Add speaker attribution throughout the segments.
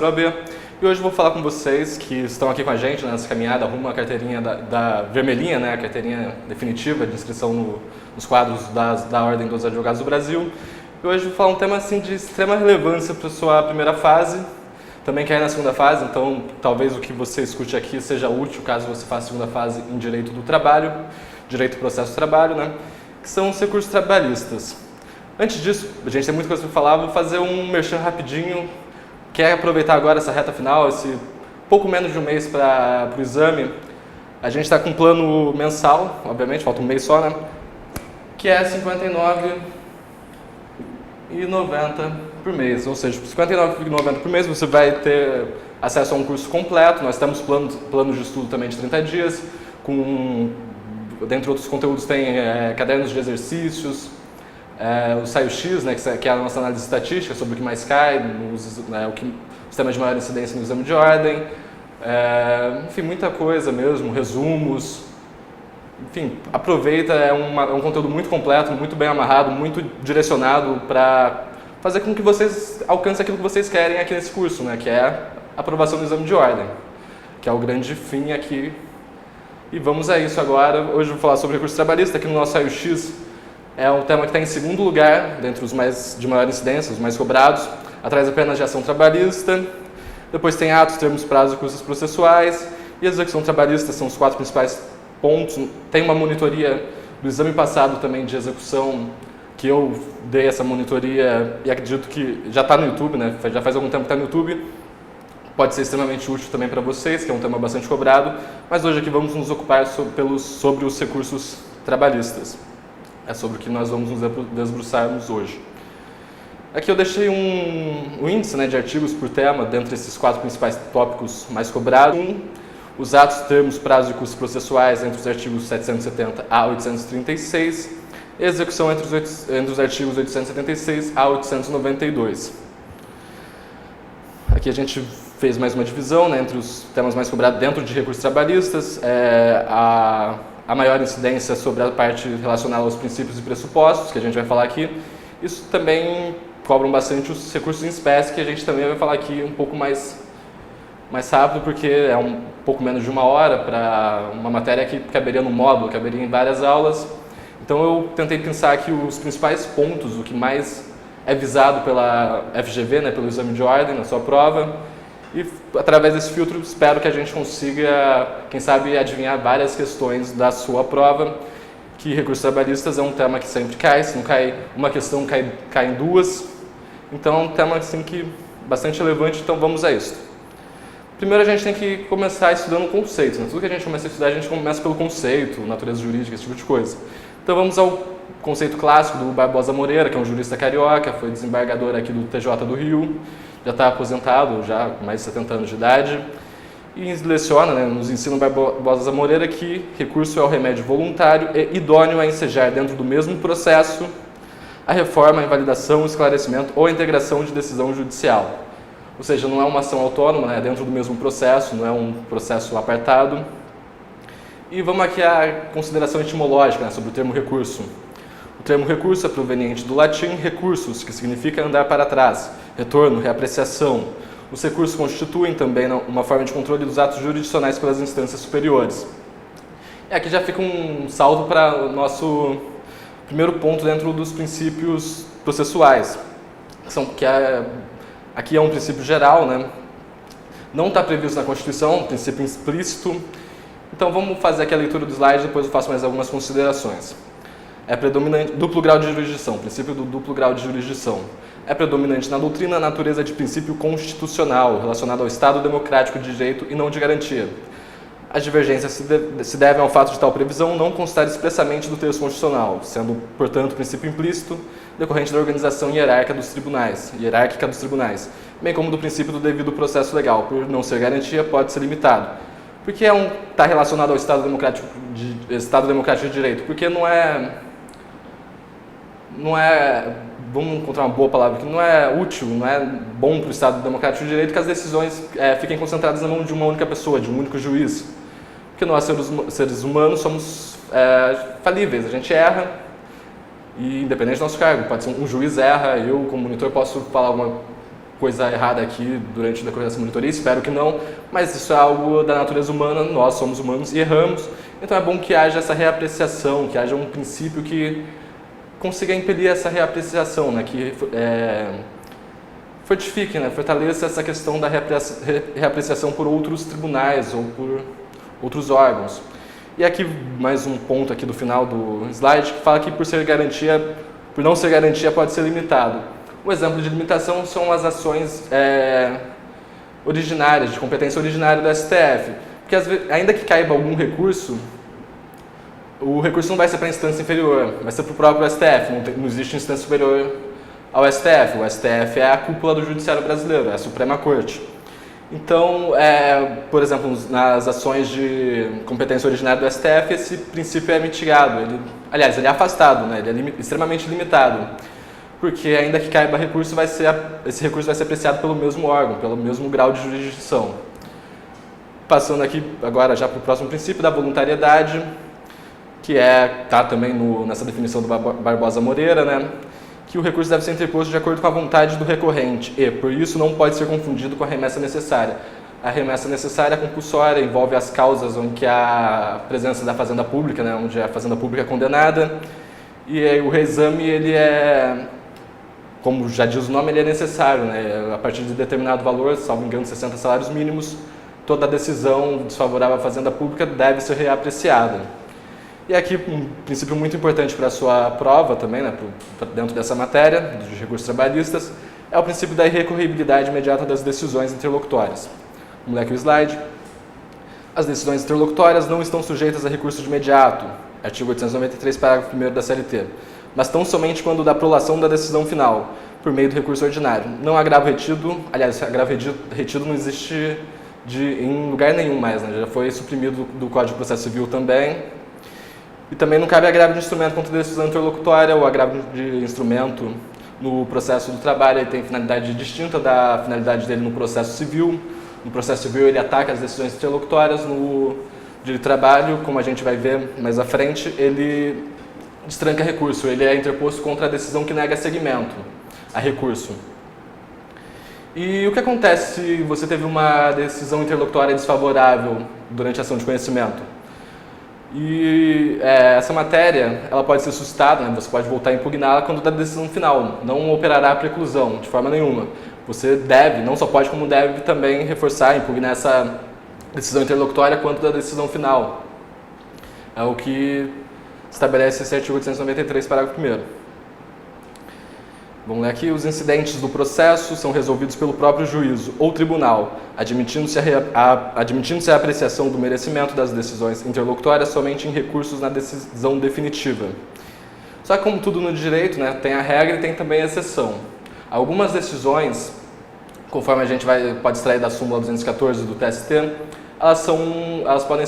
Speaker 1: AB. E hoje eu vou falar com vocês que estão aqui com a gente nessa caminhada rumo à carteirinha da vermelhinha, né, a carteirinha definitiva de inscrição nos quadros da Ordem dos Advogados do Brasil. E hoje eu vou falar um tema assim, de extrema relevância para a sua primeira fase, também quer ir na segunda fase, então talvez o que você escute aqui seja útil caso você faça a segunda fase em Direito do Trabalho, Direito do Processo do Trabalho, né, que são os recursos trabalhistas. Antes disso, a gente tem muita coisa para falar, vou fazer um merchan rapidinho. Quer aproveitar agora essa reta final, esse pouco menos de um mês para o exame? A gente está com um plano mensal, obviamente, falta um mês só, né? Que é R$ 59,90 por mês. Ou seja, por R$ 59,90 por mês você vai ter acesso a um curso completo. Nós temos planos de estudo também de 30 dias, dentre outros conteúdos tem cadernos de exercícios, o Saio-X, né, que é a nossa análise estatística sobre o que mais cai, os temas de maior incidência no exame de ordem, enfim, muita coisa mesmo, resumos, enfim, aproveita, é um conteúdo muito completo, muito bem amarrado, muito direcionado para fazer com que vocês alcancem aquilo que vocês querem aqui nesse curso, né, que é a aprovação do exame de ordem, que é o grande fim aqui. E vamos a isso agora. Hoje eu vou falar sobre recurso trabalhista, aqui no nosso Saio-X. É um tema que está em segundo lugar, dentre os de maior incidência, os mais cobrados, atrás apenas de ação trabalhista. Depois tem atos, termos, prazos e custos processuais. E a execução trabalhista são os 4 principais pontos. Tem uma monitoria do exame passado também de execução, que eu dei essa monitoria e acredito que já está no YouTube, né? Já faz algum tempo que está no YouTube. Pode ser extremamente útil também para vocês, que é um tema bastante cobrado. Mas hoje aqui vamos nos ocupar sobre os recursos trabalhistas. É sobre o que nós vamos nos debruçarmos hoje. Aqui eu deixei um índice, né, de artigos por tema, dentre esses 4 principais tópicos mais cobrados. Os atos, termos, prazos e custos processuais entre os artigos 770 a 836. E a execução entre os artigos 876 a 892. Aqui a gente fez mais uma divisão, né, entre os temas mais cobrados dentro de recursos trabalhistas. A maior incidência sobre a parte relacionada aos princípios e pressupostos, que a gente vai falar aqui. Isso também cobram bastante os recursos em espécie, que a gente também vai falar aqui um pouco mais rápido, porque é um pouco menos de 1 hora para uma matéria que caberia no módulo, caberia em várias aulas. Então eu tentei pensar aqui os principais pontos, o que mais é visado pela FGV, né, pelo exame de ordem na sua prova. E através desse filtro espero que a gente consiga, quem sabe, adivinhar várias questões da sua prova, que recursos trabalhistas é um tema que sempre cai, se não cai uma questão, cai em 2. Então é um tema assim, que bastante relevante, então vamos a isso. Primeiro a gente tem que começar estudando conceitos, né? Tudo que a gente começa a estudar, a gente começa pelo conceito, natureza jurídica, esse tipo de coisa. Então vamos ao conceito clássico do Barbosa Moreira, que é um jurista carioca, foi desembargador aqui do TJ do Rio, já está aposentado, já com mais de 70 anos de idade, e leciona, né, nos ensina o Barbosa Moreira que recurso é o remédio voluntário e idôneo a ensejar dentro do mesmo processo a reforma, a invalidação, o esclarecimento ou a integração de decisão judicial. Ou seja, não é uma ação autônoma, né, dentro do mesmo processo, não é um processo apartado. E vamos aqui à consideração etimológica, né, sobre o termo recurso. O termo recurso é proveniente do latim recursus, que significa andar para trás, retorno, reapreciação. Os recursos constituem também uma forma de controle dos atos jurisdicionais pelas instâncias superiores. E aqui já fica um salto para o nosso primeiro ponto dentro dos princípios processuais. Aqui é um princípio geral, né? Não está previsto na Constituição, um princípio explícito. Então vamos fazer aqui a leitura do slide, depois eu faço mais algumas considerações. É predominante duplo grau de jurisdição, princípio do duplo grau de jurisdição. É predominante na doutrina a natureza de princípio constitucional, relacionado ao Estado democrático de direito e não de garantia. As divergências se devem ao fato de tal previsão não constar expressamente do texto constitucional, sendo, portanto, princípio implícito decorrente da organização hierárquica dos tribunais, bem como do princípio do devido processo legal, por não ser garantia, pode ser limitado. Por que está relacionado ao Estado democrático de direito? Porque não é, vamos encontrar uma boa palavra aqui, não é útil, não é bom para o Estado democrático de direito que as decisões fiquem concentradas na mão de uma única pessoa, de um único juiz. Porque nós, seres humanos, somos falíveis, a gente erra, e independente do nosso cargo, pode ser um juiz erra, eu como monitor posso falar coisa errada aqui durante o decorrer dessa monitoria, espero que não, mas isso é algo da natureza humana, nós somos humanos e erramos, então é bom que haja essa reapreciação, que haja um princípio que consiga impedir essa reapreciação, né, que fortifique, né, fortaleça essa questão da reapreciação por outros tribunais ou por outros órgãos. E aqui mais um ponto aqui do final do slide que fala que por não ser garantia pode ser limitado. Um exemplo de limitação são as ações originárias, de competência originária do STF, porque ainda que caiba algum recurso, o recurso não vai ser para a instância inferior, vai ser para o próprio STF, não existe instância superior ao STF. O STF é a cúpula do judiciário brasileiro, é a Suprema Corte. Então, por exemplo, nas ações de competência originária do STF, esse princípio é mitigado, ele é afastado, né? Ele é extremamente limitado, porque ainda que caiba recurso, esse recurso vai ser apreciado pelo mesmo órgão, pelo mesmo grau de jurisdição. Passando aqui agora já para o próximo princípio da voluntariedade, que está também nessa definição do Barbosa Moreira, né? Que o recurso deve ser interposto de acordo com a vontade do recorrente e, por isso, não pode ser confundido com a remessa necessária. A remessa necessária é compulsória, envolve as causas em que há a presença da fazenda pública, né, onde a fazenda pública é condenada, e aí, o reexame, ele como já diz o nome, ele é necessário, né, a partir de determinado valor, salvo engano, 60 salários mínimos, toda decisão desfavorável à fazenda pública deve ser reapreciada. E aqui, um princípio muito importante para a sua prova também, né, dentro dessa matéria, dos recursos trabalhistas, é o princípio da irrecorribilidade imediata das decisões interlocutórias. Vamos ler aqui o slide. As decisões interlocutórias não estão sujeitas a recurso de imediato, artigo 893, parágrafo 1º da CLT, mas tão somente quando da prolação da decisão final, por meio do recurso ordinário. Não há agravo retido, aliás, agravo retido não existe em lugar nenhum mais, né, já foi suprimido do Código de Processo Civil também. E também não cabe agravo de instrumento contra a decisão interlocutória. O agravo de instrumento no processo do trabalho ele tem finalidade distinta da finalidade dele no processo civil. No processo civil ele ataca as decisões interlocutórias, no de trabalho, como a gente vai ver mais à frente, ele destranca recurso, ele é interposto contra a decisão que nega seguimento a recurso. E o que acontece se você teve uma decisão interlocutória desfavorável durante a ação de conhecimento? E essa matéria, ela pode ser suscitada, né? Você pode voltar a impugná-la quando da decisão final, não operará a preclusão, de forma nenhuma. Você deve, não só pode como deve, também reforçar, impugnar essa decisão interlocutória quanto da decisão final. É o que estabelece esse artigo 893, parágrafo 1º. Vamos ler aqui. Os incidentes do processo são resolvidos pelo próprio juízo ou tribunal, admitindo-se a apreciação do merecimento das decisões interlocutórias somente em recursos na decisão definitiva. Só que, como tudo no direito, né, tem a regra e tem também a exceção. Algumas decisões, conforme a gente pode extrair da súmula 214 do TST, elas podem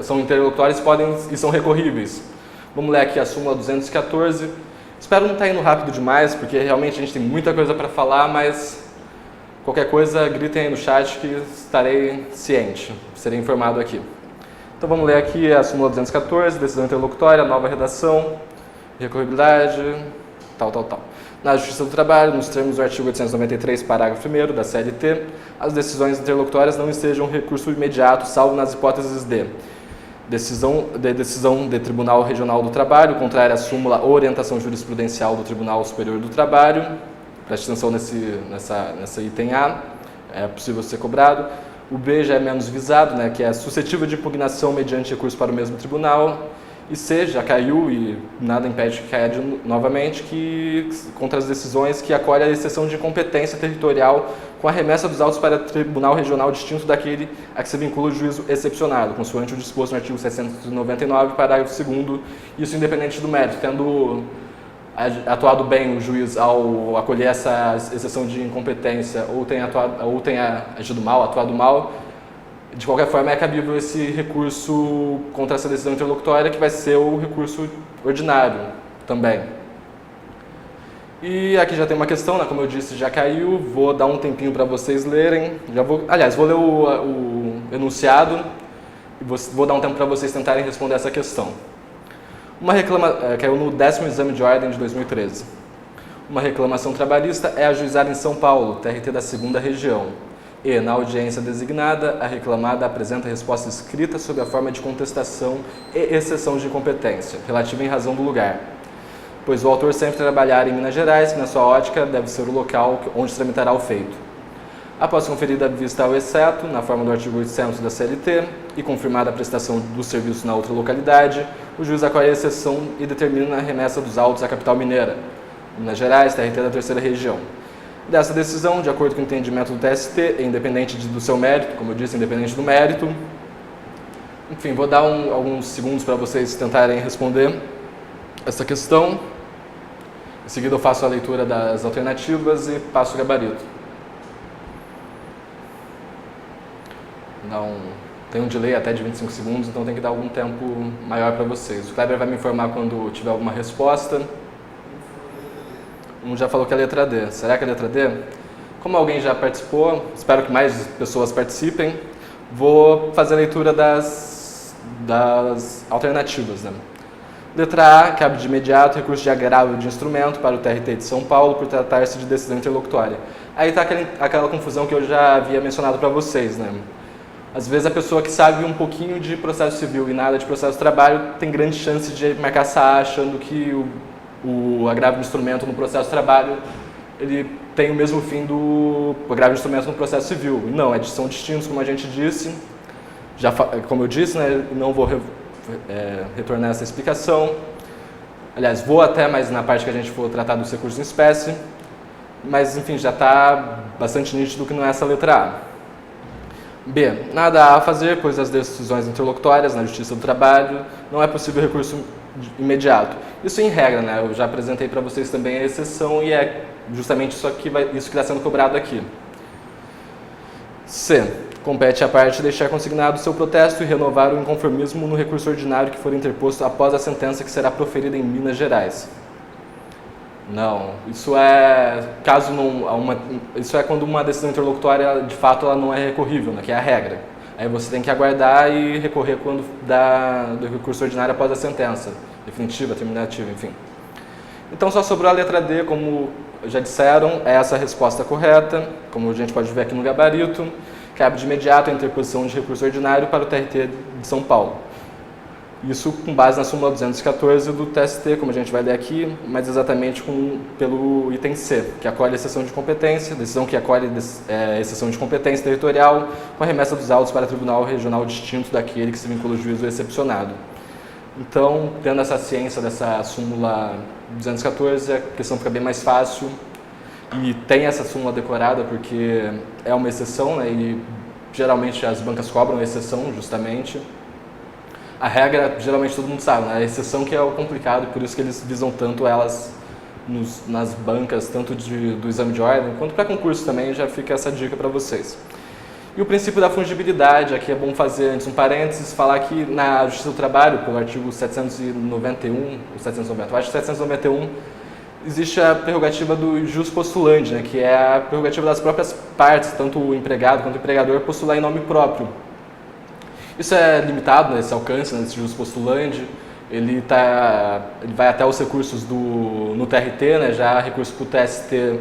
Speaker 1: são interlocutórias e são recorríveis. Vamos ler aqui a súmula 214. Espero não estar indo rápido demais, porque realmente a gente tem muita coisa para falar, mas qualquer coisa, gritem aí no chat que estarei ciente, serei informado aqui. Então vamos ler aqui a súmula 214, decisão interlocutória, nova redação, recorribilidade, tal. Na Justiça do Trabalho, nos termos do artigo 893, parágrafo 1º da CLT, as decisões interlocutórias não estejam recurso imediato, salvo nas hipóteses de decisão de Tribunal Regional do Trabalho, contrária à súmula ou orientação jurisprudencial do Tribunal Superior do Trabalho. Preste atenção nessa item A, é possível ser cobrado. O B já é menos visado, né, que é suscetível de impugnação mediante recurso para o mesmo tribunal. E C já caiu e nada impede que caia novamente, contra as decisões que acolhe a exceção de incompetência territorial com a remessa dos autos para tribunal regional distinto daquele a que se vincula o juízo excepcionado, consoante o disposto no artigo 699, parágrafo 2º, isso independente do mérito, tendo atuado bem o juiz ao acolher essa exceção de incompetência ou tenha agido mal, atuado mal, de qualquer forma é cabível esse recurso contra essa decisão interlocutória, que vai ser o recurso ordinário também. E aqui já tem uma questão, né? Como eu disse, já caiu, vou dar um tempinho para vocês lerem. Vou ler o enunciado e vou dar um tempo para vocês tentarem responder essa questão. Caiu no 10º exame de ordem de 2013. Uma reclamação trabalhista é ajuizada em São Paulo, TRT da 2ª Região. E, na audiência designada, a reclamada apresenta resposta escrita sob a forma de contestação e exceção de incompetência, relativa em razão do lugar, pois o autor sempre trabalhar em Minas Gerais, que na sua ótica deve ser o local onde tramitará o feito. Após conferida a vista ao exceto, na forma do artigo 800 da CLT, e confirmada a prestação do serviço na outra localidade, o juiz acolhe a exceção e determina a remessa dos autos à capital mineira, Minas Gerais, TRT da 3ª Região. Dessa decisão, de acordo com o entendimento do TST, independente do seu mérito, como eu disse, independente do mérito. Enfim, vou dar alguns segundos para vocês tentarem responder essa questão. Em seguida eu faço a leitura das alternativas e passo o gabarito. Tem um delay até de 25 segundos, então tem que dar algum tempo maior para vocês. O Kleber vai me informar quando tiver alguma resposta. Um já falou que é a letra D. Será que é a letra D? Como alguém já participou, espero que mais pessoas participem, vou fazer a leitura das alternativas. Né? Letra A, cabe de imediato recurso de agravo de instrumento para o TRT de São Paulo por tratar-se de decisão interlocutória. Aí está aquela confusão que eu já havia mencionado para vocês. Né? Às vezes a pessoa que sabe um pouquinho de processo civil e nada de processo de trabalho tem grande chance de marcar SA achando que o agravo de instrumento no processo de trabalho ele tem o mesmo fim do agravo de instrumento no processo civil. Não, são distintos, como a gente disse. Como eu disse, né, não vou retornar essa explicação. Aliás, vou até mais na parte que a gente for tratar dos recursos em espécie. Mas, enfim, já está bastante nítido que não é essa letra A. B. Nada a fazer, pois as decisões interlocutórias na Justiça do Trabalho não é possível recurso imediato. Isso em regra, né? Eu já apresentei para vocês também a exceção e é justamente isso que está sendo cobrado aqui. C. Compete à parte deixar consignado o seu protesto e renovar o inconformismo no recurso ordinário que for interposto após a sentença que será proferida em Minas Gerais. Não, isso é isso é quando uma decisão interlocutória de fato ela não é recorrível, né, que é a regra. Aí você tem que aguardar e recorrer quando do recurso ordinário após a sentença definitiva, terminativa, enfim. Então só sobrou a letra D, como já disseram, é essa a resposta correta, como a gente pode ver aqui no gabarito. Cabe de imediato a interposição de recurso ordinário para o TRT de São Paulo. Isso com base na súmula 214 do TST, como a gente vai ler aqui, mas exatamente pelo item C, que acolhe a exceção de competência, decisão que acolhe exceção de competência territorial, com a remessa dos autos para tribunal regional distinto daquele que se vincula ao juízo excepcionado. Então, tendo essa ciência dessa súmula 214, a questão fica bem mais fácil. E tem essa súmula decorada porque é uma exceção, né, e geralmente as bancas cobram a exceção justamente. A regra, geralmente todo mundo sabe, né? A exceção que é o complicado, por isso que eles visam tanto elas nas bancas, tanto do exame de ordem, quanto para concurso também, já fica essa dica para vocês. E o princípio da fungibilidade, aqui é bom fazer antes um parênteses, falar que na Justiça do Trabalho, pelo artigo 791, acho que 791, existe a prerrogativa do jus postulandi, né? Que é a prerrogativa das próprias partes, tanto o empregado quanto o empregador, postular em nome próprio. Isso é limitado, né, esse alcance, nesse jus postulandi, ele vai até os recursos no TRT, né, já recurso para o TST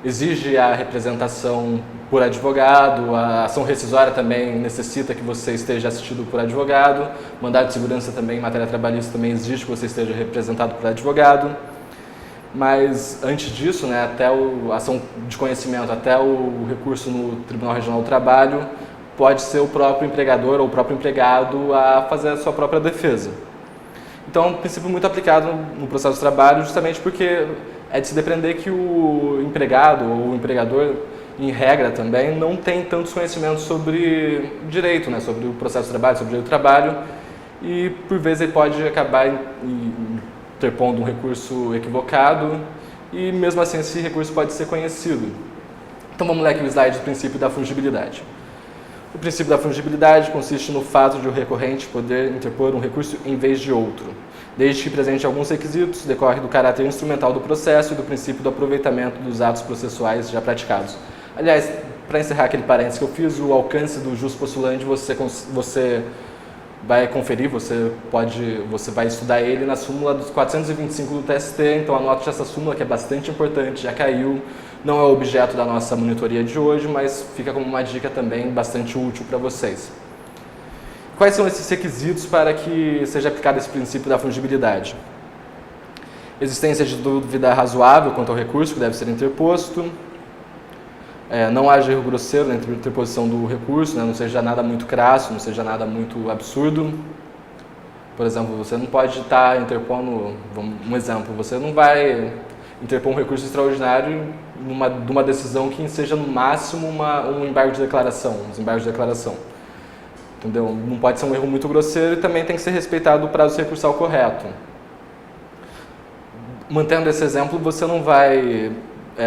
Speaker 1: exige a representação por advogado, a ação rescisória também necessita que você esteja assistido por advogado, mandado de segurança também, em matéria trabalhista também exige que você esteja representado por advogado, mas antes disso, né, até a ação de conhecimento, até o recurso no Tribunal Regional do Trabalho, pode ser o próprio empregador ou o próprio empregado a fazer a sua própria defesa. Então, é um princípio muito aplicado no processo de trabalho, justamente porque é de se depender que o empregado ou o empregador, em regra também, não tem tantos conhecimentos sobre direito, né, sobre o processo de trabalho, sobre o direito do trabalho, e por vezes ele pode acabar interpondo um recurso equivocado, e mesmo assim esse recurso pode ser conhecido. Então vamos ler aqui o slide do princípio da fungibilidade. O princípio da fungibilidade consiste no fato de o recorrente poder interpor um recurso em vez de outro, desde que presente alguns requisitos, decorre do caráter instrumental do processo e do princípio do aproveitamento dos atos processuais já praticados. Aliás, para encerrar aquele parênteses que eu fiz, o alcance do jus postulandi você vai conferir, você vai estudar ele na súmula dos 425 do TST, então anote essa súmula que é bastante importante, já caiu, não é o objeto da nossa monitoria de hoje, mas fica como uma dica também bastante útil para vocês. Quais são esses requisitos para que seja aplicado esse princípio da fungibilidade? Existência de dúvida razoável quanto ao recurso que deve ser interposto, não haja erro grosseiro na interposição do recurso, né? Não seja nada muito crasso, não seja nada muito absurdo. Por exemplo, você não pode estar interpondo, um exemplo, você não vai interpor um recurso extraordinário de uma decisão que seja no máximo um embargo de declaração, uns embargos de declaração. Entendeu? Não pode ser um erro muito grosseiro e também tem que ser respeitado o prazo recursal correto. Mantendo esse exemplo, você não vai,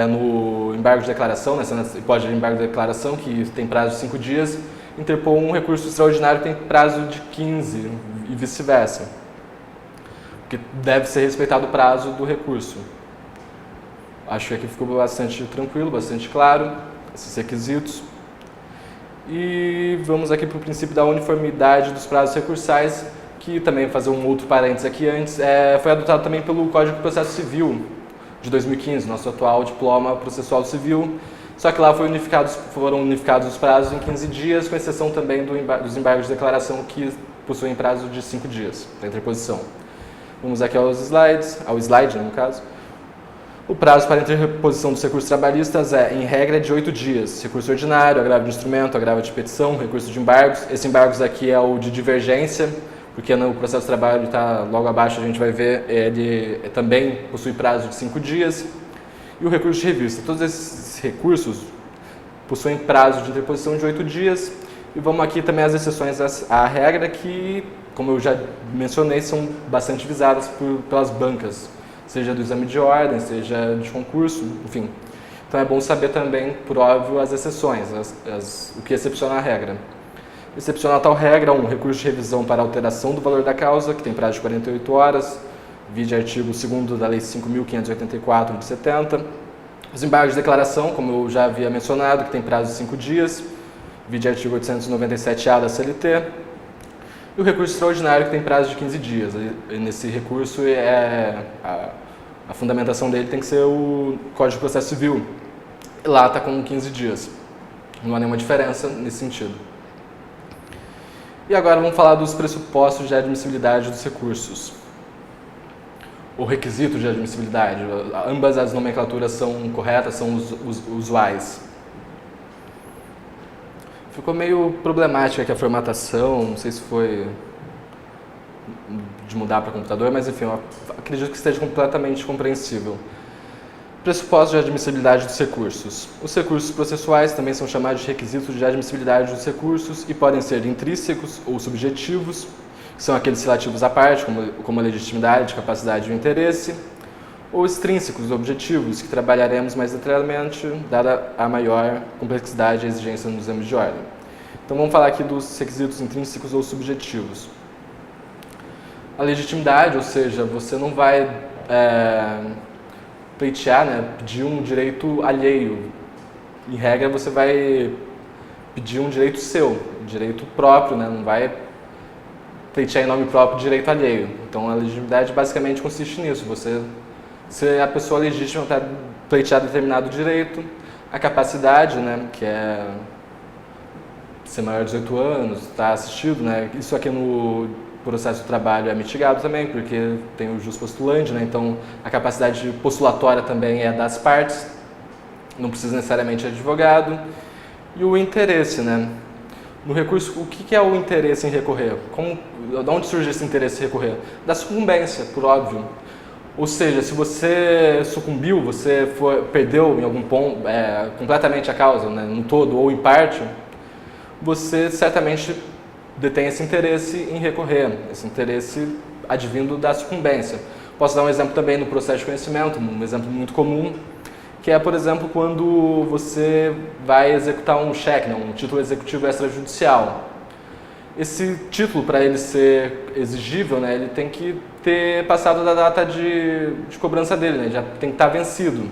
Speaker 1: no embargo de declaração, nessa hipótese de embargo de declaração, que tem prazo de 5 dias, interpor um recurso extraordinário que tem prazo de 15 e vice-versa. Porque deve ser respeitado o prazo do recurso. Acho que aqui ficou bastante tranquilo, bastante claro, esses requisitos. E vamos aqui para o princípio da uniformidade dos prazos recursais, que também, fazer um outro parênteses aqui antes, foi adotado também pelo Código de Processo Civil de 2015, nosso atual diploma processual civil, só que lá foram unificados os prazos em 15 dias, com exceção também dos embargos de declaração que possuem prazo de 5 dias da interposição. Vamos aqui ao slide, no caso. O prazo para interposição dos recursos trabalhistas em regra, de 8 dias. Recurso ordinário, agravo de instrumento, agravo de petição, recurso de embargos. Esse embargos aqui é o de divergência, porque no processo de trabalho está logo abaixo, a gente vai ver, ele também possui prazo de 5 dias. E o recurso de revista. Todos esses recursos possuem prazo de interposição de 8 dias. E vamos aqui também às exceções à regra que, como eu já mencionei, são bastante visadas pelas bancas, seja do exame de ordem, seja de concurso, enfim. Então é bom saber também, por óbvio, as exceções, o que excepciona a regra. Excepciona a tal regra, um recurso de revisão para alteração do valor da causa, que tem prazo de 48 horas, vide artigo 2º da Lei 5.584 de 70. Os embargos de declaração, como eu já havia mencionado, que tem prazo de 5 dias, vide artigo 897-A da CLT. E o recurso extraordinário, que tem prazo de 15 dias. E nesse recurso, a fundamentação dele tem que ser o Código de Processo Civil. E lá está com 15 dias. Não há nenhuma diferença nesse sentido. E agora vamos falar dos pressupostos de admissibilidade dos recursos. O requisito de admissibilidade. Ambas as nomenclaturas são corretas, são usuais. Ficou meio problemática aqui a formatação, não sei se foi de mudar para computador, mas enfim, eu acredito que esteja completamente compreensível. Pressupostos de admissibilidade dos recursos. Os recursos processuais também são chamados de requisitos de admissibilidade dos recursos e podem ser intrínsecos ou subjetivos, que são aqueles relativos à parte, como a legitimidade, capacidade e o interesse, ou extrínsecos, objetivos, que trabalharemos mais detalhadamente, dada a maior complexidade e exigência nos exames de ordem. Então vamos falar aqui dos requisitos intrínsecos ou subjetivos. A legitimidade, ou seja, você não vai pleitear, pedir um direito alheio. Em regra, você vai pedir um direito seu, um direito próprio, não vai pleitear em nome próprio direito alheio. Então a legitimidade basicamente consiste nisso, você ser a pessoa legítima para pleitear determinado direito, a capacidade, que é ser maior de 18 anos, estar assistido, isso aqui no processo do trabalho é mitigado também, porque tem o jus postulante, então a capacidade postulatória também é das partes, não precisa necessariamente de advogado, e o interesse, No recurso, o que é o interesse em recorrer? De onde surge esse interesse em recorrer? Da sucumbência, por óbvio. Ou seja, se você sucumbiu, você perdeu em algum ponto completamente a causa, no todo ou em parte, você certamente detém esse interesse em recorrer, esse interesse advindo da sucumbência. Posso dar um exemplo também no processo de conhecimento, um exemplo muito comum, que é, por exemplo, quando você vai executar um cheque, um título executivo extrajudicial. Esse título, para ele ser exigível, ele tem que ter passado da data de cobrança dele, já tem que estar vencido.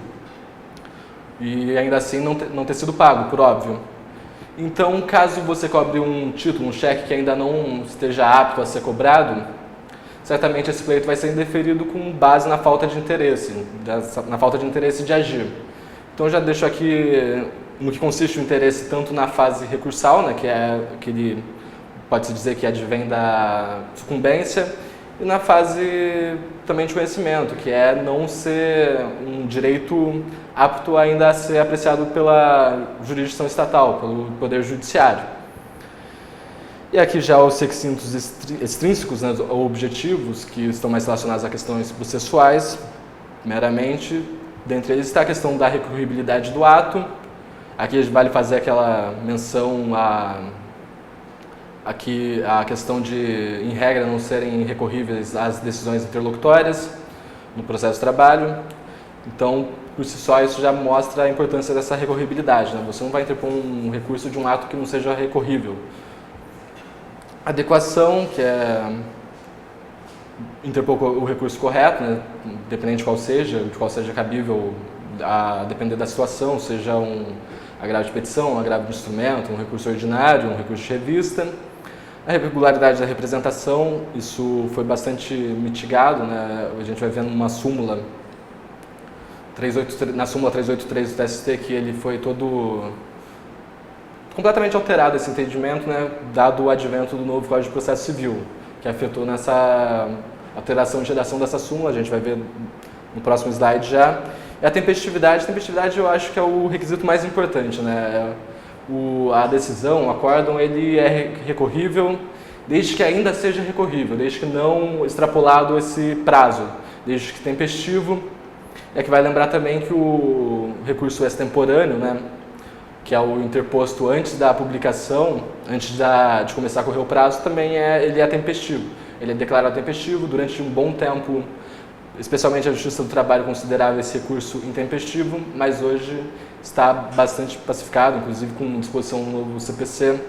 Speaker 1: E ainda assim não ter sido pago, por óbvio. Então, caso você cobre um título, um cheque que ainda não esteja apto a ser cobrado, certamente esse pleito vai ser indeferido com base na falta de interesse, de agir. Então, eu já deixo aqui no que consiste o interesse tanto na fase recursal, né, que é aquele, pode-se dizer que advém da sucumbência, e na fase também de conhecimento, que é não ser um direito apto ainda a ser apreciado pela jurisdição estatal, pelo Poder Judiciário. E aqui já os requisitos extrínsecos, né, ou objetivos, que estão mais relacionados a questões processuais, meramente. Dentre eles está a questão da recorribilidade do ato. Aqui vale fazer aquela menção aqui a questão de, em regra, não serem recorríveis as decisões interlocutórias no processo de trabalho. Então, por si só, isso já mostra a importância dessa recorribilidade, né? Você não vai interpor um recurso de um ato que não seja recorrível. Adequação, que é interpor o recurso correto, né? Dependente de qual seja cabível, a depender da situação, seja um agravo de petição, um agravo de instrumento, um recurso ordinário, um recurso de revista. A regularidade da representação, isso foi bastante mitigado, né? A gente vai vendo uma súmula, na súmula 383 do TST, que ele foi todo completamente alterado, esse entendimento, né? Dado o advento do novo Código de Processo Civil, que afetou nessa alteração de redação dessa súmula, a gente vai ver no próximo slide já. E a tempestividade eu acho que é o requisito mais importante, né? A decisão, o acórdão, ele é recorrível desde que ainda seja recorrível, desde que não extrapolado esse prazo, desde que tempestivo. É que vai lembrar também que o recurso extemporâneo, né, que é o interposto antes da publicação, antes de começar a correr o prazo, também ele é tempestivo. Ele é declarado tempestivo durante um bom tempo. Especialmente a Justiça do Trabalho considerava esse recurso intempestivo, mas hoje está bastante pacificado, inclusive com disposição no novo CPC,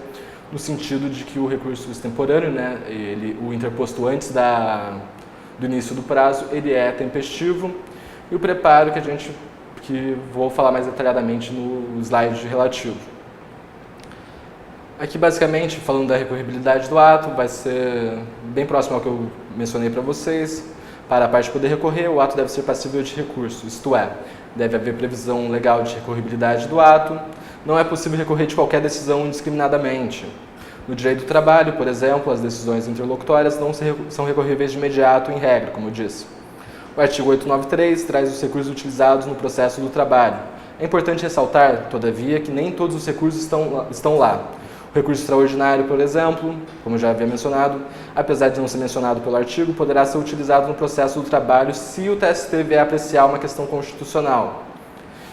Speaker 1: no sentido de que o recurso extemporâneo, né, o interposto antes do início do prazo, ele é tempestivo, e o preparo que vou falar mais detalhadamente no slide relativo. Aqui, basicamente, falando da recorribilidade do ato, vai ser bem próximo ao que eu mencionei para vocês. Para a parte poder recorrer, o ato deve ser passível de recurso, isto é, deve haver previsão legal de recorribilidade do ato, não é possível recorrer de qualquer decisão indiscriminadamente. No direito do trabalho, por exemplo, as decisões interlocutórias não são recorríveis de imediato, em regra, como eu disse. O artigo 893 traz os recursos utilizados no processo do trabalho. É importante ressaltar, todavia, que nem todos os recursos estão lá. O recurso extraordinário, por exemplo, como já havia mencionado, apesar de não ser mencionado pelo artigo, poderá ser utilizado no processo do trabalho se o TST vier apreciar uma questão constitucional.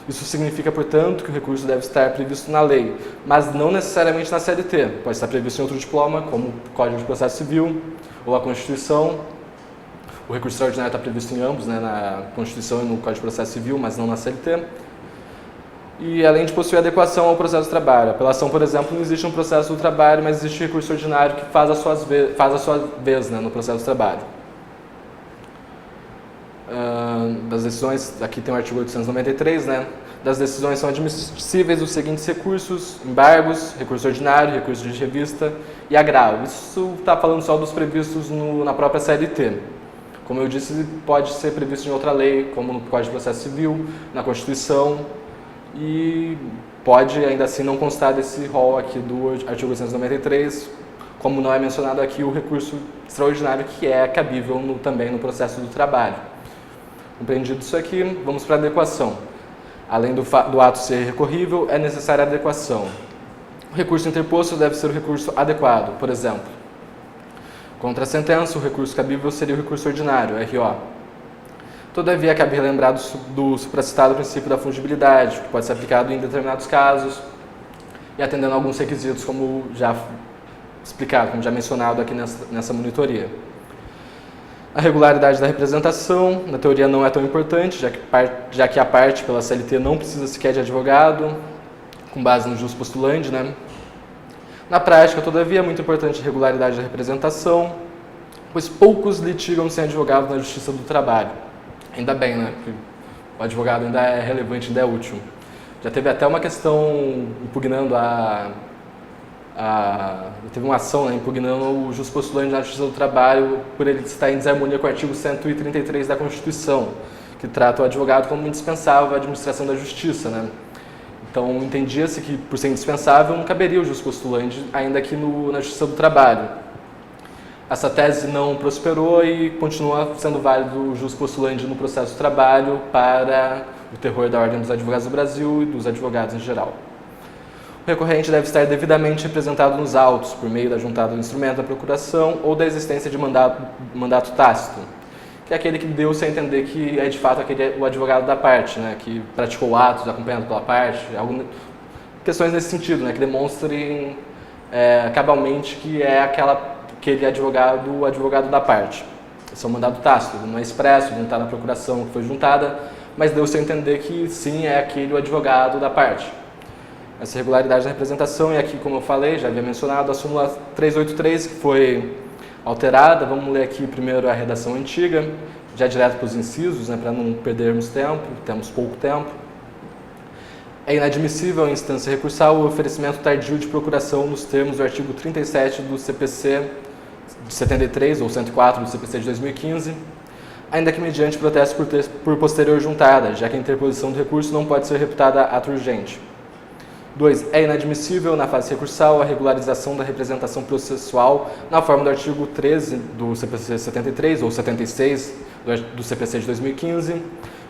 Speaker 1: Isso significa, portanto, que o recurso deve estar previsto na lei, mas não necessariamente na CLT. Pode estar previsto em outro diploma, como o Código de Processo Civil ou a Constituição. O recurso extraordinário está previsto em ambos, né, na Constituição e no Código de Processo Civil, mas não na CLT. E além de possuir adequação ao processo do trabalho. A apelação, por exemplo, não existe um processo do trabalho, mas existe recurso ordinário que faz a sua vez, né, no processo do trabalho. Das decisões, aqui tem o artigo 893, né? Das decisões são admissíveis os seguintes recursos: embargos, recurso ordinário, recurso de revista e agravo. Isso está falando só dos previstos na própria CLT. Como eu disse, pode ser previsto em outra lei, como no Código de Processo Civil, na Constituição, e pode ainda assim não constar desse rol aqui do artigo 893, como não é mencionado aqui o recurso extraordinário, que é cabível também no processo do trabalho. Compreendido isso aqui, vamos para a adequação. Além do ato ser recorrível, é necessária a adequação. O recurso interposto deve ser o recurso adequado. Por exemplo, contra a sentença, o recurso cabível seria o recurso ordinário, RO. Todavia, cabe relembrar do supracitado princípio da fungibilidade, que pode ser aplicado em determinados casos e atendendo a alguns requisitos, como já explicado, como já mencionado aqui nessa monitoria. A regularidade da representação, na teoria, não é tão importante, já que a parte pela CLT não precisa sequer de advogado, com base no jus postulandi, né? Na prática, todavia, é muito importante a regularidade da representação, pois poucos litigam sem advogado na Justiça do Trabalho. Ainda bem, né? Porque o advogado ainda é relevante, ainda é útil. Já teve até uma questão impugnando teve uma ação, né, impugnando o jus postulante na Justiça do Trabalho por ele estar em desarmonia com o artigo 133 da Constituição, que trata o advogado como indispensável à administração da justiça, né? Então, entendia-se que, por ser indispensável, não caberia o jus postulante, ainda que na Justiça do Trabalho. Essa tese não prosperou e continua sendo válido o jus postulante no processo do trabalho para o terror da Ordem dos Advogados do Brasil e dos advogados em geral. O recorrente deve estar devidamente representado nos autos, por meio da juntada do instrumento da procuração ou da existência de mandato tácito, que é aquele que deu-se a entender que é de fato o advogado da parte, né, que praticou atos acompanhado pela parte, questões nesse sentido, né, que demonstrem cabalmente que é aquele advogado, o advogado da parte. Esse é um mandato tácito, não é expresso, não está na procuração que foi juntada, mas deu-se a entender que sim, é aquele o advogado da parte. Essa regularidade da representação, e aqui, como eu falei, já havia mencionado, a súmula 383, que foi alterada. Vamos ler aqui primeiro a redação antiga, já direto para os incisos, né, para não perdermos tempo, temos pouco tempo. É inadmissível em instância recursal o oferecimento tardio de procuração nos termos do artigo 37 do CPC de 73 ou 104 do CPC de 2015, ainda que mediante protesto por posterior juntada, já que a interposição do recurso não pode ser reputada ato urgente. 2. É inadmissível, na fase recursal, a regularização da representação processual na forma do artigo 13 do CPC 73 ou 76 do CPC de 2015,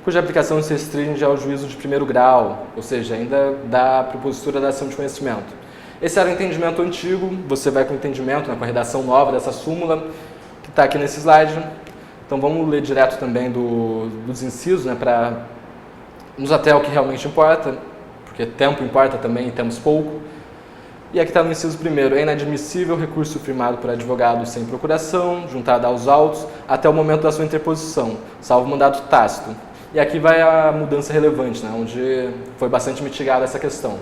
Speaker 1: cuja aplicação se restringe ao juízo de primeiro grau, ou seja, ainda da propositura da ação de conhecimento. Esse era o entendimento antigo, você vai com o entendimento, né, com a redação nova dessa súmula, que está aqui nesse slide. Então vamos ler direto também dos incisos, né, para nos ater ao que realmente importa, porque tempo importa também e temos pouco. E aqui está no inciso primeiro: é inadmissível recurso firmado por advogado sem procuração, juntado aos autos, até o momento da sua interposição, salvo mandato tácito. E aqui vai a mudança relevante, né, onde foi bastante mitigada essa questão.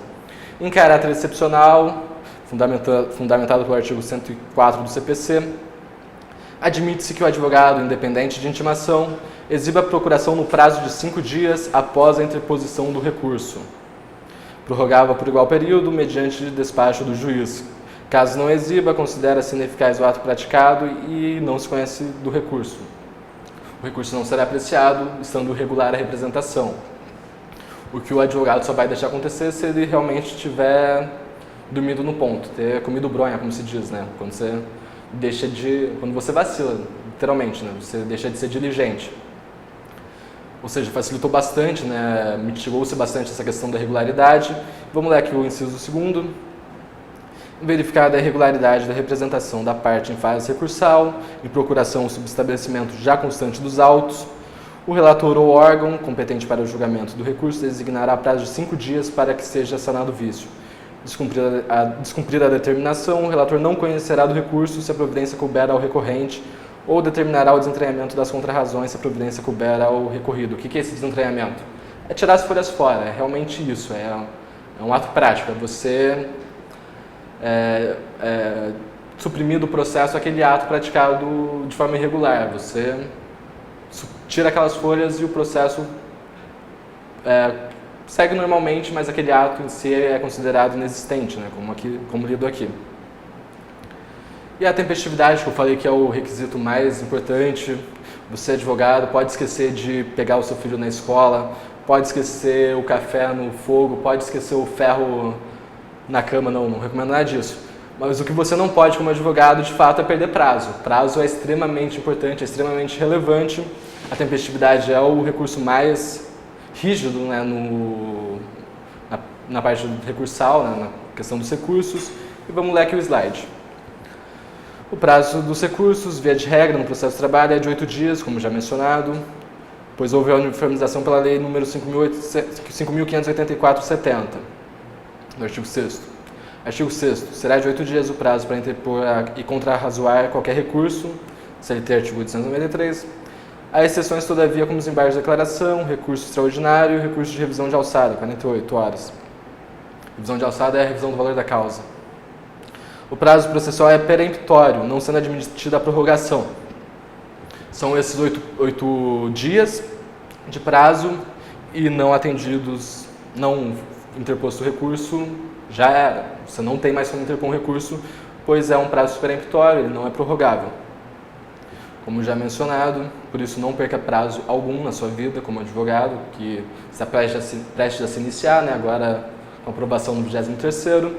Speaker 1: Em caráter excepcional, fundamentado pelo artigo 104 do CPC, admite-se que o advogado, independente de intimação, exiba a procuração no prazo de 5 dias após a interposição do recurso, prorrogável por igual período, mediante despacho do juiz. Caso não exiba, considera-se ineficaz o ato praticado e não se conhece do recurso. O recurso não será apreciado, estando irregular a representação. O que o advogado só vai deixar acontecer se ele realmente tiver dormido no ponto, ter comido bronha, como se diz, né? Quando você vacila, literalmente, né? Você deixa de ser diligente. Ou seja, facilitou bastante, né? Mitigou-se bastante essa questão da regularidade. Vamos ler aqui o inciso 2º. Verificada a irregularidade da representação da parte em fase recursal, em procuração ou subestabelecimento já constante dos autos, o relator ou órgão competente para o julgamento do recurso designará prazo de 5 dias para que seja sanado o vício. Descumprida a determinação, o relator não conhecerá do recurso se a providência couber ao recorrente ou determinará o desentranhamento das contrarrazões se a providência couber ao recorrido. O que é esse desentranhamento? É tirar as folhas fora, é realmente isso, é um ato prático, é você suprimir do processo aquele ato praticado de forma irregular. Você tira aquelas folhas e o processo segue normalmente, mas aquele ato em si é considerado inexistente, né, como lido aqui. E a tempestividade, que eu falei que é o requisito mais importante. Você, advogado, pode esquecer de pegar o seu filho na escola, pode esquecer o café no fogo, pode esquecer o ferro na cama, não recomendo nada disso. Mas o que você não pode como advogado, de fato, é perder prazo. Prazo é extremamente importante, é extremamente relevante. A tempestividade é o recurso mais rígido, né, na parte recursal, né, na questão dos recursos. E vamos ler aqui o slide. O prazo dos recursos, via de regra, no processo de trabalho, é de 8 dias, como já mencionado, pois houve a uniformização pela lei número 5.584/70, do artigo 6º. Artigo 6º. Será de 8 dias o prazo para interpor e contrarrazoar qualquer recurso, CLT artigo 893. Há exceções, todavia, como os embargos de declaração, recurso extraordinário e recurso de revisão de alçada, 48 horas. Revisão de alçada é a revisão do valor da causa. O prazo processual é peremptório, não sendo admitida a prorrogação. São esses 8 dias de prazo e não atendidos, não interposto o recurso, já era. Você não tem mais como interpor um recurso, pois é um prazo superemptório, ele não é prorrogável. Como já mencionado, por isso não perca prazo algum na sua vida como advogado, que está prestes a se iniciar, né, agora com a aprovação do 23º.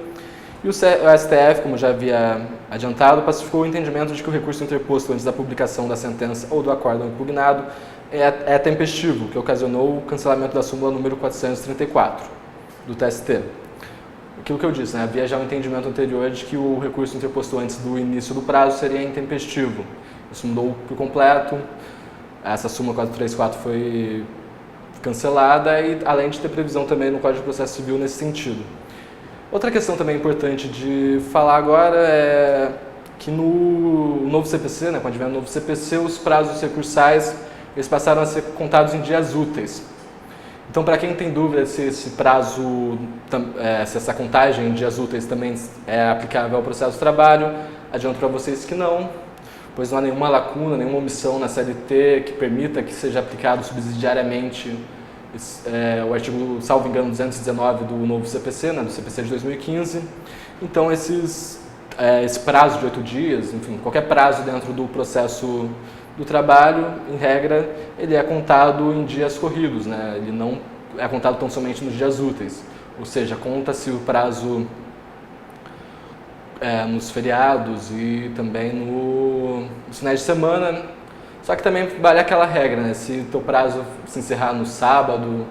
Speaker 1: E o STF, como já havia adiantado, pacificou o entendimento de que o recurso interposto antes da publicação da sentença ou do acórdão impugnado é tempestivo, que ocasionou o cancelamento da súmula número 434 do TST. Aquilo que eu disse, né, havia já um entendimento anterior de que o recurso interposto antes do início do prazo seria intempestivo. Isso mudou por completo, essa súmula 434 foi cancelada e além de ter previsão também no Código de Processo Civil nesse sentido. Outra questão também importante de falar agora é que no novo CPC, né, com o advento do novo CPC, os prazos recursais eles passaram a ser contados em dias úteis. Então, para quem tem dúvida se esse prazo, se essa contagem em dias úteis também é aplicável ao processo de trabalho, adianto para vocês que não, pois não há nenhuma lacuna, nenhuma omissão na CLT que permita que seja aplicado subsidiariamente o artigo, salvo engano, 219 do novo CPC, né, do CPC de 2015. Então, esse prazo de 8 dias, enfim, qualquer prazo dentro do processo do trabalho, em regra, ele é contado em dias corridos, né? Ele não é contado tão somente nos dias úteis, ou seja, conta-se o prazo nos feriados e também nos finais de semana. Só que também vale aquela regra, né? Se o teu prazo se encerrar no sábado,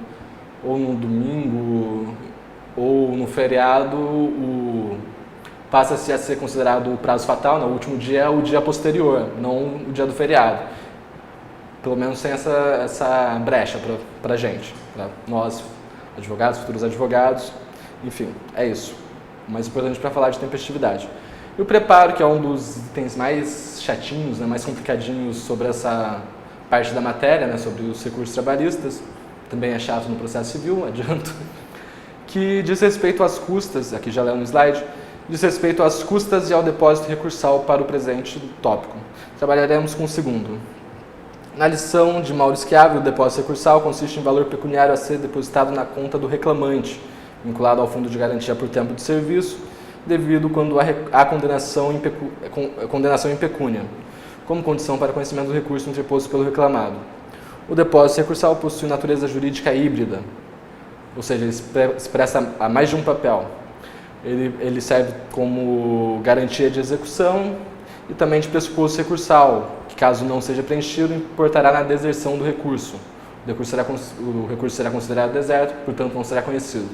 Speaker 1: ou no domingo, ou no feriado, passa-se a ser considerado o prazo fatal, né? O último dia é o dia posterior, não o dia do feriado. Pelo menos sem essa brecha para a gente, para nós, advogados, futuros advogados, enfim, é isso. O mais importante para falar de tempestividade. E o preparo, que é um dos itens mais chatinhos, né, mais complicadinhos sobre essa parte da matéria, né, sobre os recursos trabalhistas, também é chato no processo civil, adianto, que diz respeito às custas, aqui já leu no slide, diz respeito às custas e ao depósito recursal para o presente tópico. Trabalharemos com o segundo. Na lição de Maurício Chiavi, o depósito recursal consiste em valor pecuniário a ser depositado na conta do reclamante, vinculado ao fundo de garantia por tempo de serviço, devido quando há condenação em pecúnia, como condição para conhecimento do recurso interposto pelo reclamado. O depósito recursal possui natureza jurídica híbrida, ou seja, ele expressa a mais de um papel. Ele serve como garantia de execução e também de pressuposto recursal, que caso não seja preenchido, importará na deserção do recurso. O recurso será considerado deserto, portanto não será conhecido.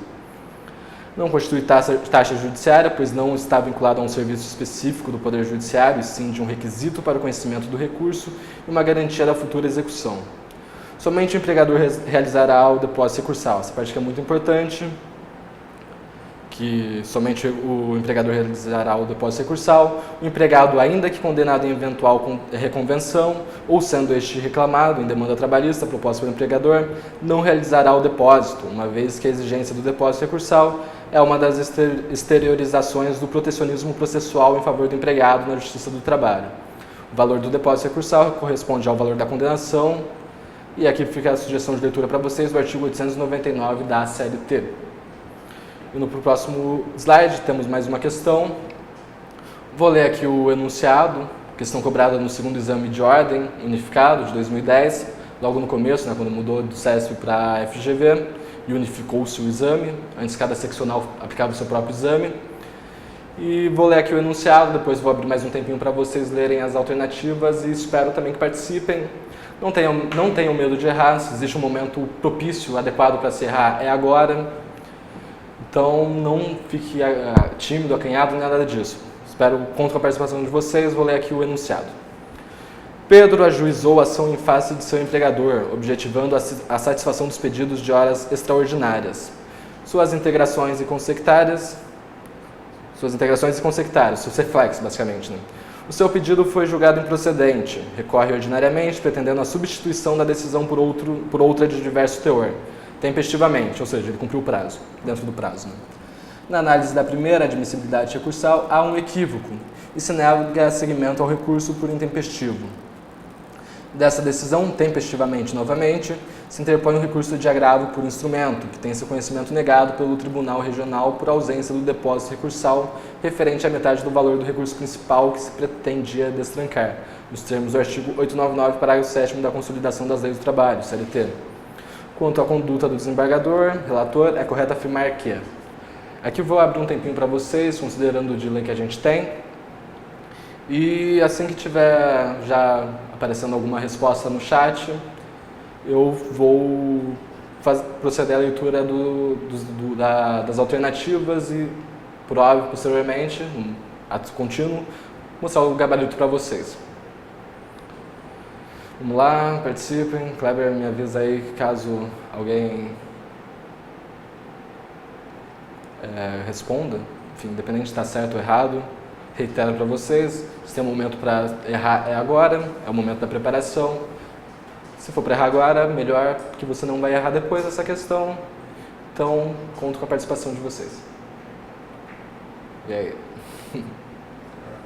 Speaker 1: Não constitui taxa judiciária, pois não está vinculado a um serviço específico do Poder Judiciário, e sim de um requisito para o conhecimento do recurso e uma garantia da futura execução. Somente o empregador realizará o depósito recursal. Essa parte que é muito importante, que somente o empregador realizará o depósito recursal. O empregado, ainda que condenado em eventual reconvenção, ou sendo este reclamado em demanda trabalhista proposta pelo empregador, não realizará o depósito, uma vez que a exigência do depósito recursal é uma das exteriorizações do protecionismo processual em favor do empregado na Justiça do Trabalho. O valor do depósito recursal corresponde ao valor da condenação, e aqui fica a sugestão de leitura para vocês do artigo 899 da CLT. E no próximo slide temos mais uma questão. Vou ler aqui o enunciado, questão cobrada no segundo exame de ordem unificado de 2010, logo no começo, né, quando mudou do CESP para a FGV, e unificou-se o exame, antes cada seccional aplicava o seu próprio exame. E vou ler aqui o enunciado, depois vou abrir mais um tempinho para vocês lerem as alternativas e espero também que participem. Não tenham medo de errar, se existe um momento propício, adequado para se errar, é agora. Então não fique tímido, acanhado, nada disso. Espero conto com a participação de vocês, vou ler aqui o enunciado. Pedro ajuizou a ação em face de seu empregador, objetivando a satisfação dos pedidos de horas extraordinárias. Suas integrações e consectárias, seus reflexos, basicamente, né? O seu pedido foi julgado improcedente, recorre ordinariamente, pretendendo a substituição da decisão por outra de diverso teor, tempestivamente, ou seja, ele cumpriu o prazo, dentro do prazo, né? Na análise da primeira admissibilidade recursal, há um equívoco e se nega seguimento ao recurso por intempestivo. Dessa decisão, tempestivamente, novamente, se interpõe um recurso de agravo por instrumento, que tem seu conhecimento negado pelo Tribunal Regional por ausência do depósito recursal referente à metade do valor do recurso principal que se pretendia destrancar, nos termos do artigo 899, parágrafo 7º da Consolidação das Leis do Trabalho, CLT. Quanto à conduta do desembargador, relator, é correto afirmar que... Aqui vou abrir um tempinho para vocês, considerando o delay que a gente tem. E assim que tiver já aparecendo alguma resposta no chat, eu vou proceder à leitura das alternativas e, posteriormente, ato contínuo, mostrar o gabarito para vocês. Vamos lá, participem. Kleber, me avisa aí caso alguém responda. Enfim, independente de estar certo ou errado, reitero para vocês, se tem um momento para errar é agora, é o momento da preparação. Se for para errar agora, melhor, porque você não vai errar depois dessa questão. Então, conto com a participação de vocês. E aí?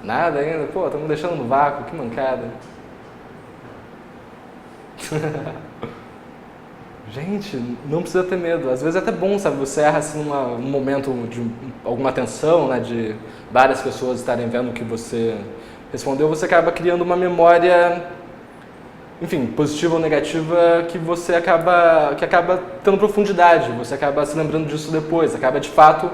Speaker 1: Nada ainda? Pô, estamos deixando no vácuo, que mancada. Gente, não precisa ter medo. Às vezes é até bom, sabe? Você erra assim num momento de alguma tensão, né? De várias pessoas estarem vendo o que você respondeu. Você acaba criando uma memória, enfim, positiva ou negativa, que acaba tendo profundidade. Você acaba se lembrando disso depois. Acaba, de fato,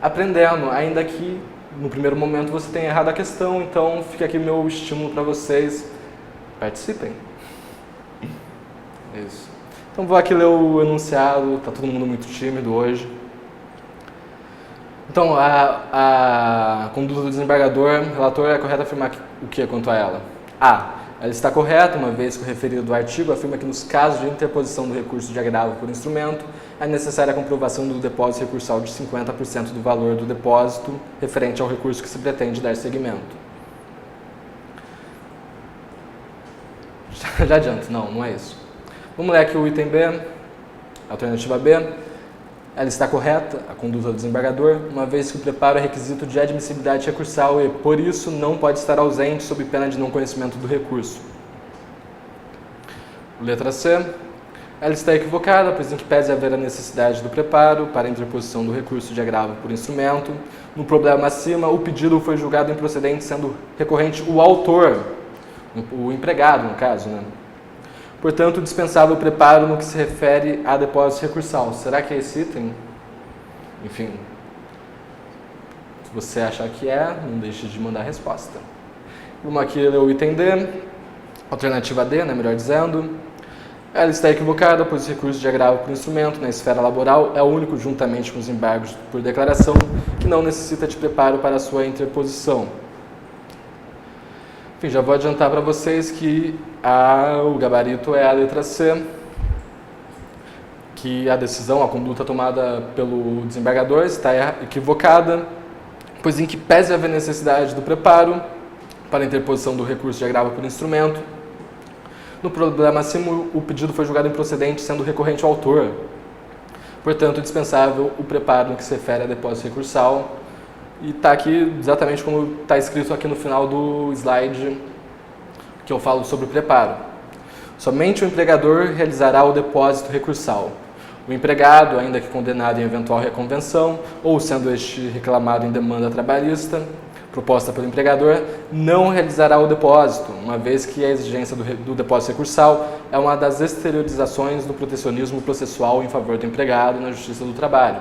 Speaker 1: aprendendo. Ainda que, no primeiro momento, você tenha errado a questão. Então, fica aqui meu estímulo para vocês. Participem. Isso. Então vou aqui ler o enunciado, está todo mundo muito tímido hoje. Então, a conduta do desembargador, relator, é correto afirmar o que quanto a ela? A. Ela está correta, uma vez que o referido do artigo afirma que nos casos de interposição do recurso de agravo por instrumento, é necessária a comprovação do depósito recursal de 50% do valor do depósito referente ao recurso que se pretende dar seguimento. Já adianto, não é isso. Vamos ler aqui o item B, alternativa B. Ela está correta, a conduta do desembargador, uma vez que o preparo é requisito de admissibilidade recursal e, por isso, não pode estar ausente sob pena de não conhecimento do recurso. Letra C. Ela está equivocada, pois em que pese haver a necessidade do preparo para a interposição do recurso de agravo por instrumento, no problema acima, o pedido foi julgado improcedente, sendo recorrente o autor, o empregado, no caso, né? Portanto, dispensável o preparo no que se refere a depósito recursal. Será que é esse item? Enfim, se você achar que é, não deixe de mandar a resposta. Vamos aqui ler o item D, alternativa D, né, melhor dizendo. Ela está equivocada, pois o recurso de agravo por instrumento na esfera laboral é o único, juntamente com os embargos por declaração, que não necessita de preparo para a sua interposição. Enfim, já vou adiantar para vocês que o gabarito é a letra C, que a decisão, a conduta tomada pelo desembargador está equivocada, pois em que pese haver necessidade do preparo para a interposição do recurso de agravo por instrumento, no problema acima o pedido foi julgado improcedente, sendo recorrente ao autor. Portanto, dispensável o preparo no que se refere a depósito recursal. E está aqui exatamente como está escrito aqui no final do slide que eu falo sobre o preparo. Somente o empregador realizará o depósito recursal. O empregado, ainda que condenado em eventual reconvenção, ou sendo este reclamado em demanda trabalhista, proposta pelo empregador, não realizará o depósito, uma vez que a exigência do depósito recursal é uma das exteriorizações do protecionismo processual em favor do empregado na Justiça do Trabalho.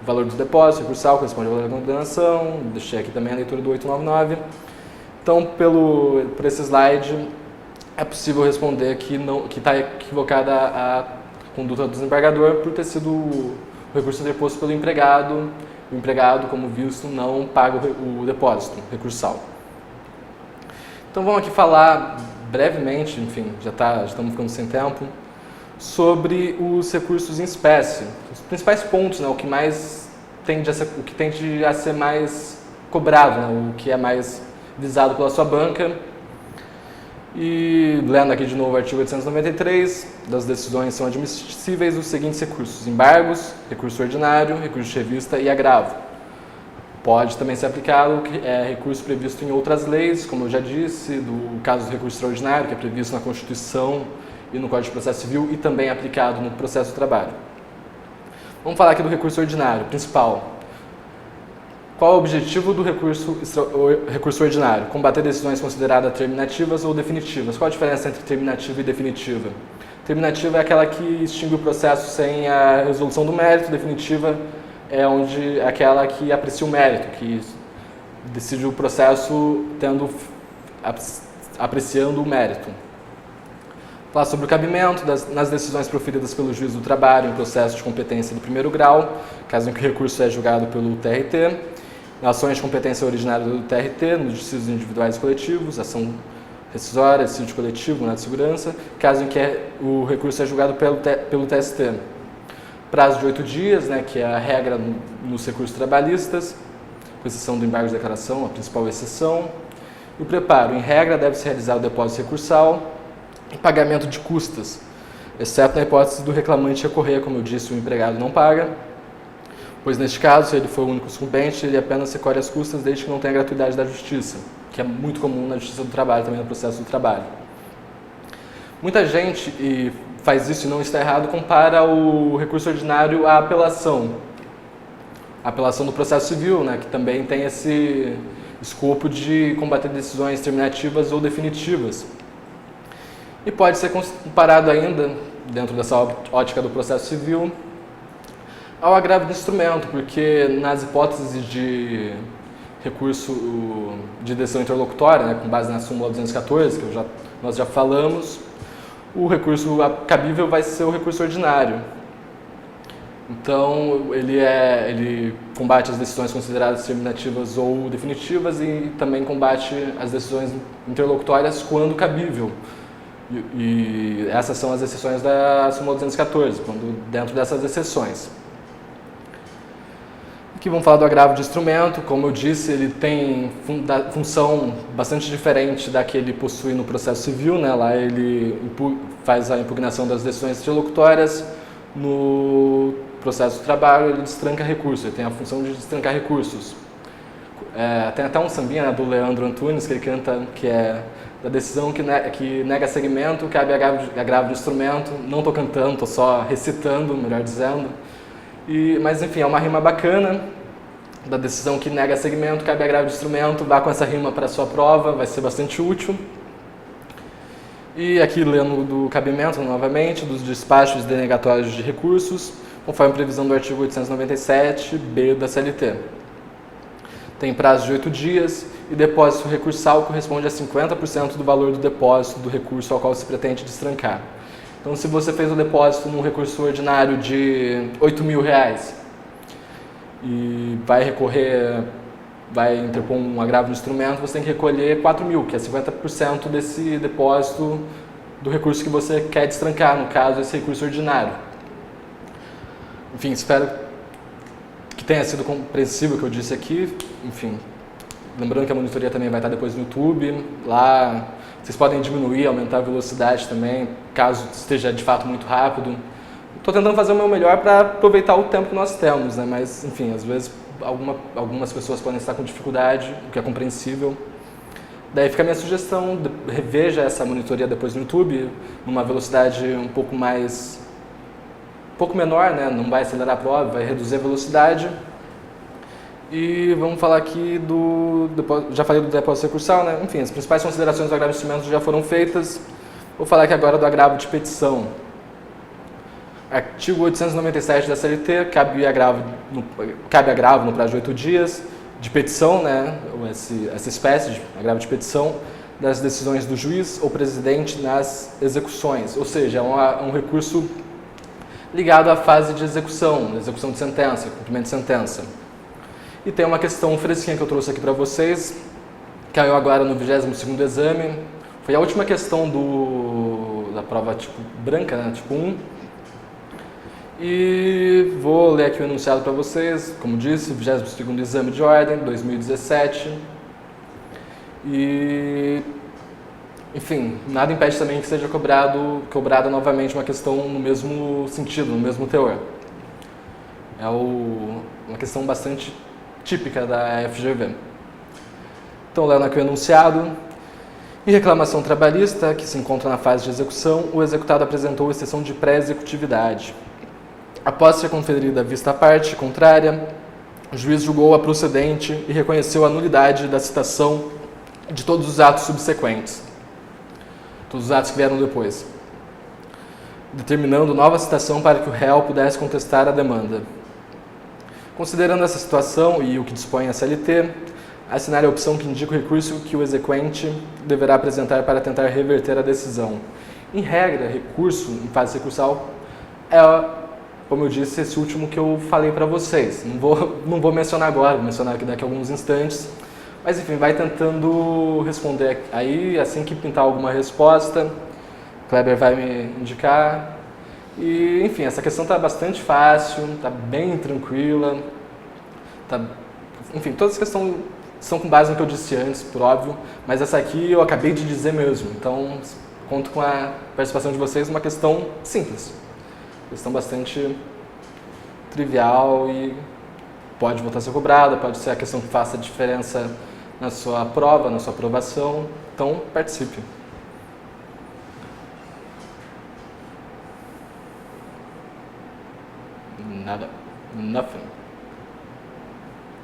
Speaker 1: O valor do depósito recursal corresponde ao valor da condenação, deixei aqui também a leitura do 899. Então, por esse slide, é possível responder que está equivocada a conduta do desembargador por ter sido o recurso interposto pelo empregado. O empregado, como visto, não paga o depósito recursal. Então, vamos aqui falar brevemente, enfim, já estamos ficando sem tempo, sobre os recursos em espécie. Os principais pontos, né, o que tende a ser mais cobrado, né, o que é mais visado pela sua banca. E lendo aqui de novo o artigo 893, das decisões são admissíveis os seguintes recursos: embargos, recurso ordinário, recurso de revista e agravo. Pode também ser aplicado recurso previsto em outras leis, como eu já disse, do caso do recurso extraordinário, que é previsto na Constituição e no Código de Processo Civil e também aplicado no processo do trabalho. Vamos falar aqui do recurso ordinário, principal. Qual é o objetivo do recurso ordinário? Combater decisões consideradas terminativas ou definitivas. Qual a diferença entre terminativa e definitiva? Terminativa é aquela que extingue o processo sem a resolução do mérito, definitiva é aquela que aprecia o mérito, que decide o processo apreciando o mérito. Falar sobre o cabimento nas decisões proferidas pelo juiz do trabalho em processo de competência do primeiro grau, caso em que o recurso é julgado pelo TRT, ações de competência originária do TRT, nos dissídios individuais e coletivos, ação rescisória, dissídio coletivo, mandado de segurança, caso em que o recurso é julgado pelo TST. Prazo de 8 dias, né, que é a regra nos recursos trabalhistas, com exceção do embargo de declaração, a principal exceção. E o preparo, em regra, deve-se realizar o depósito recursal e pagamento de custas, exceto na hipótese do reclamante recorrer, como eu disse, o empregado não paga, pois neste caso, se ele for o único sucumbente, ele apenas recolhe as custas desde que não tenha gratuidade da justiça, que é muito comum na justiça do trabalho, também no processo do trabalho. Muita gente faz isso e não está errado, compara o recurso ordinário à apelação. A apelação do processo civil, né, que também tem esse escopo de combater decisões terminativas ou definitivas. E pode ser comparado ainda, dentro dessa ótica do processo civil, ao agravo de instrumento, porque nas hipóteses de recurso de decisão interlocutória, né, com base na súmula 214, que nós já falamos, o recurso cabível vai ser o recurso ordinário. Então, ele combate as decisões consideradas terminativas ou definitivas e também combate as decisões interlocutórias quando cabível. E essas são as exceções da súmula 214, dentro dessas exceções. Aqui vamos falar do agravo de instrumento. Como eu disse, ele tem função bastante diferente da que ele possui no processo civil, né? Lá ele faz a impugnação das decisões interlocutórias. No processo do trabalho, ele destranca recursos, ele tem a função de destrancar recursos. Tem até um sambinha, né, do Leandro Antunes, que ele canta, que é da decisão que nega segmento, cabe agravo de instrumento. Não estou cantando, estou só recitando, melhor dizendo. Mas enfim, é uma rima bacana. Da decisão que nega segmento, cabe agravo de instrumento, vá com essa rima para a sua prova, vai ser bastante útil. E aqui lendo do cabimento, novamente, dos despachos denegatórios de recursos, conforme previsão do artigo 897b da CLT. Tem prazo de 8 dias e depósito recursal corresponde a 50% do valor do depósito do recurso ao qual se pretende destrancar. Então, se você fez o depósito num recurso ordinário de R$8.000 e vai interpor um agravo de instrumento, você tem que recolher 4.000, que é 50% desse depósito do recurso que você quer destrancar, no caso, esse recurso ordinário. Enfim, espero que tenha sido compreensível o que eu disse aqui. Enfim, lembrando que a monitoria também vai estar depois no YouTube. Lá vocês podem diminuir, aumentar a velocidade também, caso esteja de fato muito rápido. Estou tentando fazer o meu melhor para aproveitar o tempo que nós temos, né? Mas, enfim, às vezes algumas pessoas podem estar com dificuldade, o que é compreensível. Daí fica a minha sugestão, reveja essa monitoria depois no YouTube, numa velocidade um pouco menor, né? Não vai acelerar a prova, vai reduzir a velocidade. E vamos falar aqui já falei do depósito recursal, né? Enfim, as principais considerações do agravo de instrumentos já foram feitas. Vou falar aqui agora do agravo de petição. Artigo 897 da CLT, cabe agravo no prazo de 8 dias de petição, né, essa espécie de agravo de petição das decisões do juiz ou presidente nas execuções, ou seja, é um recurso ligado à fase de execução de sentença, cumprimento de sentença. E tem uma questão fresquinha que eu trouxe aqui para vocês, caiu agora no 22º exame, foi a última questão da prova tipo branca, né, tipo 1. E vou ler aqui o enunciado para vocês, como disse, 22º exame de ordem, 2017. E, enfim, nada impede também que seja cobrada novamente uma questão no mesmo sentido, no mesmo teor. É uma questão bastante típica da FGV. Então, lendo aqui o enunciado. Em reclamação trabalhista, que se encontra na fase de execução, o executado apresentou exceção de pré-executividade. Após ser conferida a vista à parte contrária, o juiz julgou a procedente e reconheceu a nulidade da citação de todos os atos subsequentes, todos os atos que vieram depois, determinando nova citação para que o réu pudesse contestar a demanda. Considerando essa situação e o que dispõe a CLT, assinale a opção que indica o recurso que o exequente deverá apresentar para tentar reverter a decisão. Em regra, recurso em fase recursal é, como eu disse, esse último que eu falei para vocês. Não vou mencionar agora, vou mencionar aqui daqui a alguns instantes. Mas enfim, vai tentando responder aí, assim que pintar alguma resposta, Kleber vai me indicar. E enfim, essa questão está bastante fácil, está bem tranquila. Enfim, todas as questões são com base no que eu disse antes, por óbvio, mas essa aqui eu acabei de dizer mesmo. Então, conto com a participação de vocês numa questão simples. Questão bastante trivial e pode voltar a ser cobrada, pode ser a questão que faça a diferença na sua prova, na sua aprovação. Então, participe. Nada. Nothing.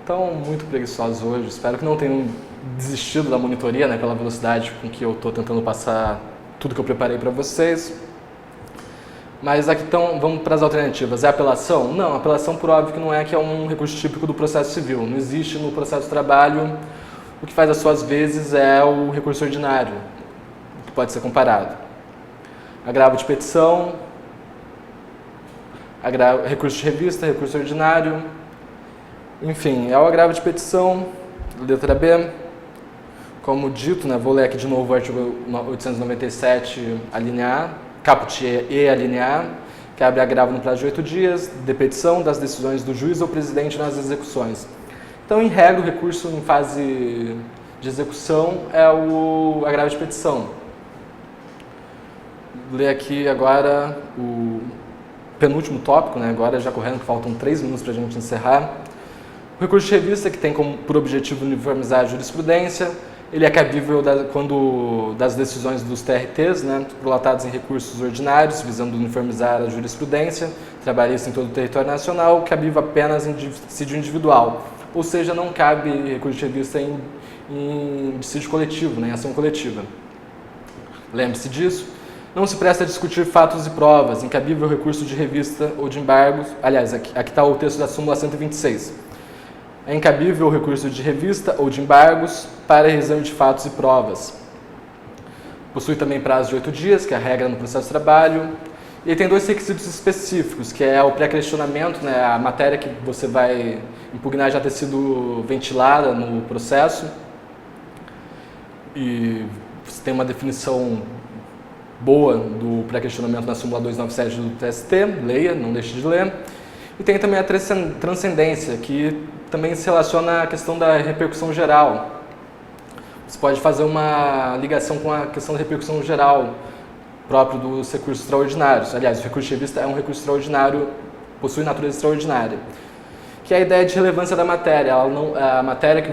Speaker 1: Então, muito preguiçosos hoje. Espero que não tenham desistido da monitoria, né, pela velocidade com que eu estou tentando passar tudo que eu preparei para vocês. Mas aqui então, vamos para as alternativas. É apelação? Não, apelação por óbvio que não é, que é um recurso típico do processo civil. Não existe no processo do trabalho. O que faz as suas vezes é o recurso ordinário, que pode ser comparado. Agravo de petição, recurso de revista, recurso ordinário. Enfim, é o agravo de petição, letra B. Como dito, né, vou ler aqui de novo o artigo 897, alínea A, caput E, alínea A, que abre agravo no prazo de 8 dias, de petição das decisões do juiz ou presidente nas execuções. Então, em regra, o recurso em fase de execução é o agravo de petição. Vou ler aqui agora o penúltimo tópico, né, agora já correndo, que faltam 3 minutos para a gente encerrar. O recurso de revista, que tem por objetivo uniformizar a jurisprudência, ele é cabível quando das decisões dos TRTs, né, prolatados em recursos ordinários, visando uniformizar a jurisprudência trabalhista em todo o território nacional, cabível apenas em dissídio individual. Ou seja, não cabe recurso de revista em dissídio coletivo, né, em ação coletiva. Lembre-se disso. Não se presta a discutir fatos e provas, incabível recurso de revista ou de embargos. Aliás, aqui está o texto da súmula 126. É incabível o recurso de revista ou de embargos para exame de fatos e provas. Possui também prazo de 8 dias, que é a regra no processo de trabalho. E tem 2 requisitos específicos, que é o pré-questionamento, né, a matéria que você vai impugnar já ter sido ventilada no processo. E você tem uma definição boa do pré-questionamento na súmula 297 do TST, leia, não deixe de ler. E tem também a transcendência, que também se relaciona à questão da repercussão geral. Você pode fazer uma ligação com a questão da repercussão geral próprio dos recursos extraordinários. Aliás, o recurso de revista é um recurso extraordinário, possui natureza extraordinária. Que é a ideia de relevância da matéria. A matéria que